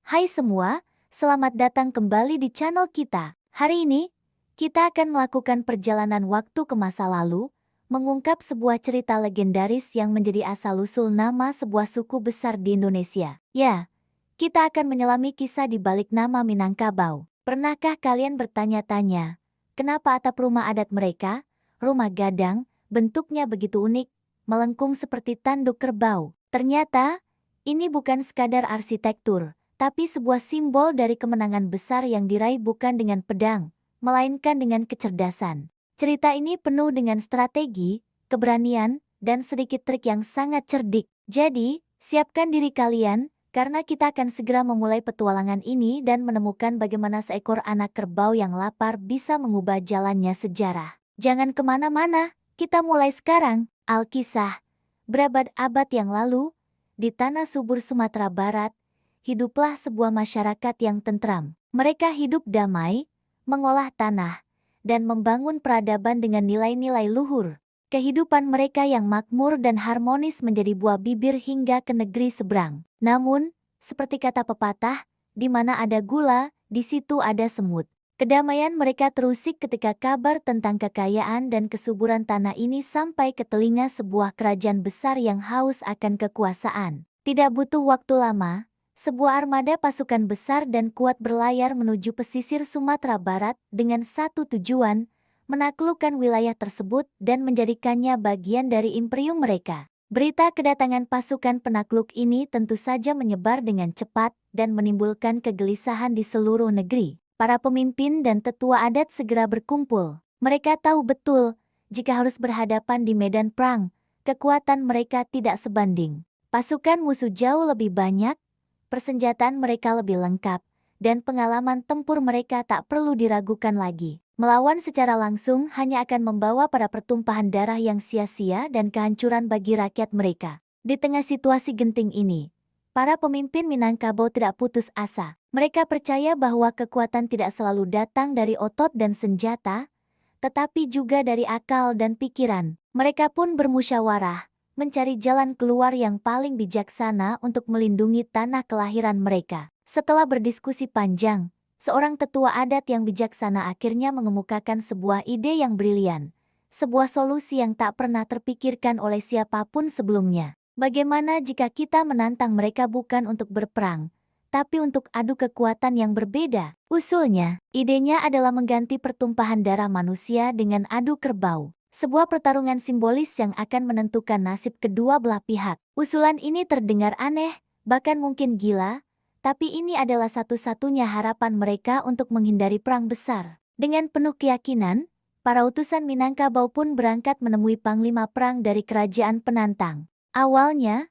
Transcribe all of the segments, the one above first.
Hai semua, selamat datang kembali di channel kita. Hari ini, kita akan melakukan perjalanan waktu ke masa lalu, mengungkap sebuah cerita legendaris yang menjadi asal-usul nama sebuah suku besar di Indonesia. Ya, kita akan menyelami kisah di balik nama Minangkabau. Pernahkah kalian bertanya-tanya, kenapa atap rumah adat mereka, rumah gadang, bentuknya begitu unik, melengkung seperti tanduk kerbau? Ternyata, ini bukan sekadar arsitektur, tapi sebuah simbol dari kemenangan besar yang diraih bukan dengan pedang, melainkan dengan kecerdasan. Cerita ini penuh dengan strategi, keberanian, dan sedikit trik yang sangat cerdik. Jadi, siapkan diri kalian, karena kita akan segera memulai petualangan ini dan menemukan bagaimana seekor anak kerbau yang lapar bisa mengubah jalannya sejarah. Jangan kemana-mana, kita mulai sekarang. Alkisah, berabad-abad yang lalu, di tanah subur Sumatera Barat, hiduplah sebuah masyarakat yang tentram. Mereka hidup damai, mengolah tanah, dan membangun peradaban dengan nilai-nilai luhur. Kehidupan mereka yang makmur dan harmonis menjadi buah bibir hingga ke negeri seberang. Namun, seperti kata pepatah, di mana ada gula, di situ ada semut. Kedamaian mereka terusik ketika kabar tentang kekayaan dan kesuburan tanah ini sampai ke telinga sebuah kerajaan besar yang haus akan kekuasaan. Tidak butuh waktu lama, sebuah armada pasukan besar dan kuat berlayar menuju pesisir Sumatera Barat dengan satu tujuan, menaklukkan wilayah tersebut dan menjadikannya bagian dari imperium mereka. Berita kedatangan pasukan penakluk ini tentu saja menyebar dengan cepat dan menimbulkan kegelisahan di seluruh negeri. Para pemimpin dan tetua adat segera berkumpul. Mereka tahu betul, jika harus berhadapan di medan perang, kekuatan mereka tidak sebanding. Pasukan musuh jauh lebih banyak, persenjataan mereka lebih lengkap, dan pengalaman tempur mereka tak perlu diragukan lagi. Melawan secara langsung hanya akan membawa pada pertumpahan darah yang sia-sia dan kehancuran bagi rakyat mereka. Di tengah situasi genting ini, para pemimpin Minangkabau tidak putus asa. Mereka percaya bahwa kekuatan tidak selalu datang dari otot dan senjata, tetapi juga dari akal dan pikiran. Mereka pun bermusyawarah, mencari jalan keluar yang paling bijaksana untuk melindungi tanah kelahiran mereka. Setelah berdiskusi panjang, seorang tetua adat yang bijaksana akhirnya mengemukakan sebuah ide yang brilian, sebuah solusi yang tak pernah terpikirkan oleh siapapun sebelumnya. Bagaimana jika kita menantang mereka bukan untuk berperang, tapi untuk adu kekuatan yang berbeda? Usulnya, idenya adalah mengganti pertumpahan darah manusia dengan adu kerbau. Sebuah pertarungan simbolis yang akan menentukan nasib kedua belah pihak. Usulan ini terdengar aneh, bahkan mungkin gila, tapi ini adalah satu-satunya harapan mereka untuk menghindari perang besar. Dengan penuh keyakinan, para utusan Minangkabau pun berangkat menemui panglima perang dari kerajaan penantang. Awalnya,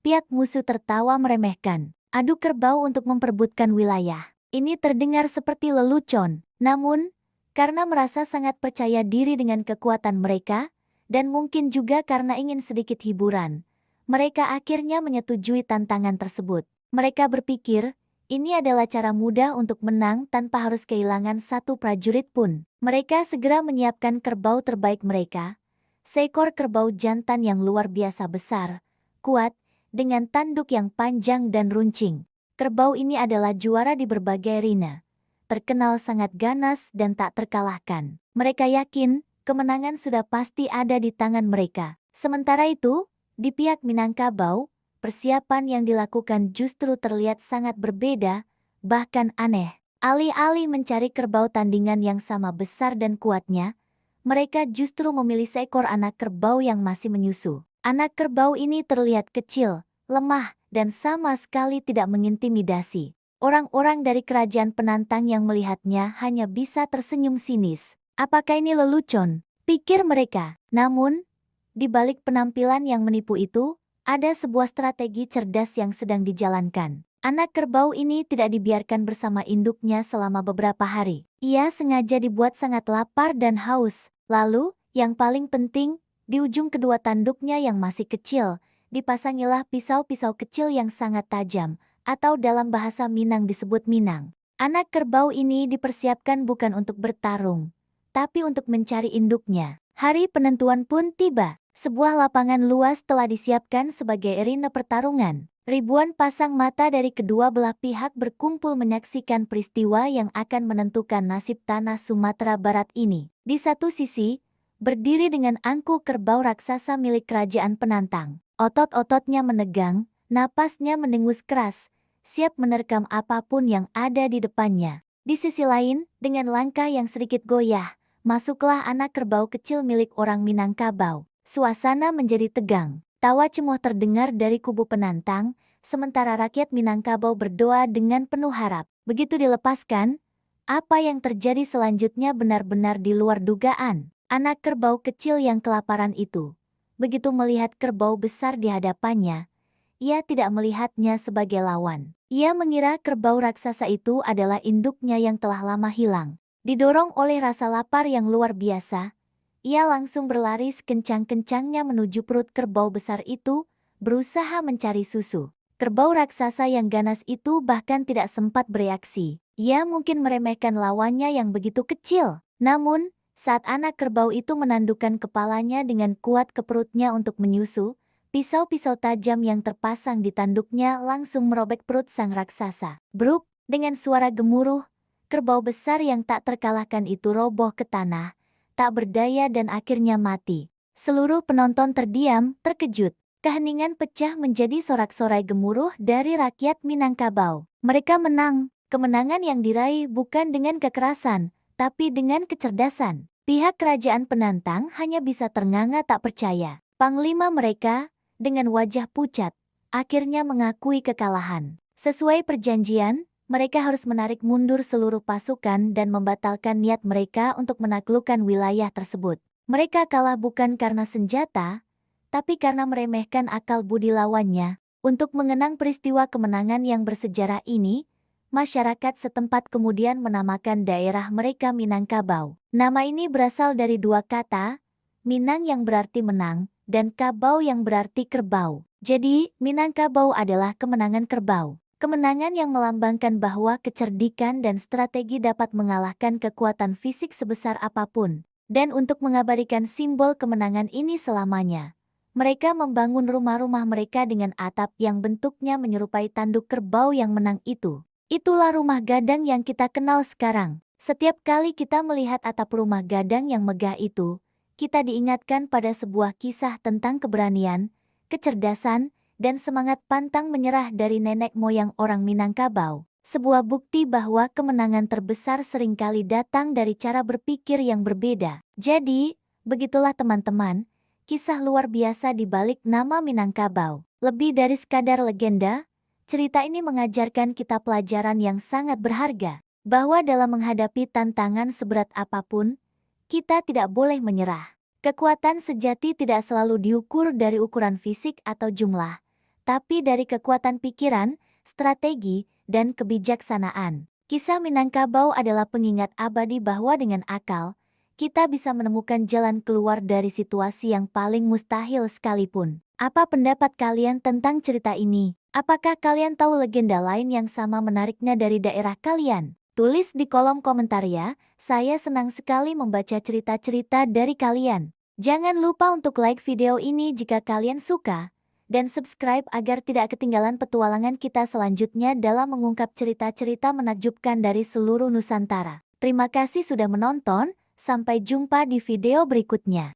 pihak musuh tertawa meremehkan. Adu kerbau untuk memperebutkan wilayah. Ini terdengar seperti lelucon. Namun, karena merasa sangat percaya diri dengan kekuatan mereka, dan mungkin juga karena ingin sedikit hiburan, mereka akhirnya menyetujui tantangan tersebut. Mereka berpikir, ini adalah cara mudah untuk menang tanpa harus kehilangan satu prajurit pun. Mereka segera menyiapkan kerbau terbaik mereka, seekor kerbau jantan yang luar biasa besar, kuat, dengan tanduk yang panjang dan runcing. Kerbau ini adalah juara di berbagai arena, terkenal sangat ganas dan tak terkalahkan. Mereka yakin, kemenangan sudah pasti ada di tangan mereka. Sementara itu, di pihak Minangkabau, persiapan yang dilakukan justru terlihat sangat berbeda, bahkan aneh. Alih-alih mencari kerbau tandingan yang sama besar dan kuatnya, mereka justru memilih seekor anak kerbau yang masih menyusu. Anak kerbau ini terlihat kecil, lemah, dan sama sekali tidak mengintimidasi. Orang-orang dari kerajaan penantang yang melihatnya hanya bisa tersenyum sinis. Apakah ini lelucon? Pikir mereka. Namun, di balik penampilan yang menipu itu, ada sebuah strategi cerdas yang sedang dijalankan. Anak kerbau ini tidak dibiarkan bersama induknya selama beberapa hari. Ia sengaja dibuat sangat lapar dan haus. Lalu, yang paling penting, di ujung kedua tanduknya yang masih kecil, dipasangilah pisau-pisau kecil yang sangat tajam, atau dalam bahasa Minang disebut minang. Anak kerbau ini dipersiapkan bukan untuk bertarung, tapi untuk mencari induknya. Hari penentuan pun tiba. Sebuah lapangan luas telah disiapkan sebagai arena pertarungan. Ribuan pasang mata dari kedua belah pihak berkumpul menyaksikan peristiwa yang akan menentukan nasib tanah Sumatera Barat ini. Di satu sisi, berdiri dengan angku kerbau raksasa milik kerajaan penantang. Otot-ototnya menegang, napasnya mendengus keras, siap menerkam apapun yang ada di depannya. Di sisi lain, dengan langkah yang sedikit goyah, masuklah anak kerbau kecil milik orang Minangkabau. Suasana menjadi tegang. Tawa cemoh terdengar dari kubu penantang, sementara rakyat Minangkabau berdoa dengan penuh harap. Begitu dilepaskan, apa yang terjadi selanjutnya benar-benar di luar dugaan. Anak kerbau kecil yang kelaparan itu, begitu melihat kerbau besar di hadapannya, ia tidak melihatnya sebagai lawan. Ia mengira kerbau raksasa itu adalah induknya yang telah lama hilang. Didorong oleh rasa lapar yang luar biasa, ia langsung berlari sekencang-kencangnya menuju perut kerbau besar itu, berusaha mencari susu. Kerbau raksasa yang ganas itu bahkan tidak sempat bereaksi. Ia mungkin meremehkan lawannya yang begitu kecil. Namun, saat anak kerbau itu menandukkan kepalanya dengan kuat ke perutnya untuk menyusu, pisau-pisau tajam yang terpasang di tanduknya langsung merobek perut sang raksasa. Bruk, dengan suara gemuruh, kerbau besar yang tak terkalahkan itu roboh ke tanah, tak berdaya dan akhirnya mati. Seluruh penonton terdiam, terkejut. Keheningan pecah menjadi sorak-sorai gemuruh dari rakyat Minangkabau. Mereka menang. Kemenangan yang diraih bukan dengan kekerasan, tapi dengan kecerdasan. Pihak kerajaan penantang hanya bisa ternganga tak percaya. Panglima mereka, dengan wajah pucat, akhirnya mengakui kekalahan. Sesuai perjanjian, mereka harus menarik mundur seluruh pasukan dan membatalkan niat mereka untuk menaklukkan wilayah tersebut. Mereka kalah bukan karena senjata, tapi karena meremehkan akal budi lawannya. Untuk mengenang peristiwa kemenangan yang bersejarah ini, masyarakat setempat kemudian menamakan daerah mereka Minangkabau. Nama ini berasal dari dua kata, Minang yang berarti menang, dan Kabau yang berarti kerbau. Jadi, Minangkabau adalah kemenangan kerbau. Kemenangan yang melambangkan bahwa kecerdikan dan strategi dapat mengalahkan kekuatan fisik sebesar apapun. Dan untuk mengabadikan simbol kemenangan ini selamanya, mereka membangun rumah-rumah mereka dengan atap yang bentuknya menyerupai tanduk kerbau yang menang itu. Itulah rumah gadang yang kita kenal sekarang. Setiap kali kita melihat atap rumah gadang yang megah itu, kita diingatkan pada sebuah kisah tentang keberanian, kecerdasan, dan semangat pantang menyerah dari nenek moyang orang Minangkabau. Sebuah bukti bahwa kemenangan terbesar seringkali datang dari cara berpikir yang berbeda. Jadi, begitulah teman-teman, kisah luar biasa di balik nama Minangkabau. Lebih dari sekadar legenda, cerita ini mengajarkan kita pelajaran yang sangat berharga, bahwa dalam menghadapi tantangan seberat apapun, kita tidak boleh menyerah. Kekuatan sejati tidak selalu diukur dari ukuran fisik atau jumlah, tapi dari kekuatan pikiran, strategi, dan kebijaksanaan. Kisah Minangkabau adalah pengingat abadi bahwa dengan akal, kita bisa menemukan jalan keluar dari situasi yang paling mustahil sekalipun. Apa pendapat kalian tentang cerita ini? Apakah kalian tahu legenda lain yang sama menariknya dari daerah kalian? Tulis di kolom komentar ya, saya senang sekali membaca cerita-cerita dari kalian. Jangan lupa untuk like video ini jika kalian suka, dan subscribe agar tidak ketinggalan petualangan kita selanjutnya dalam mengungkap cerita-cerita menakjubkan dari seluruh Nusantara. Terima kasih sudah menonton, sampai jumpa di video berikutnya.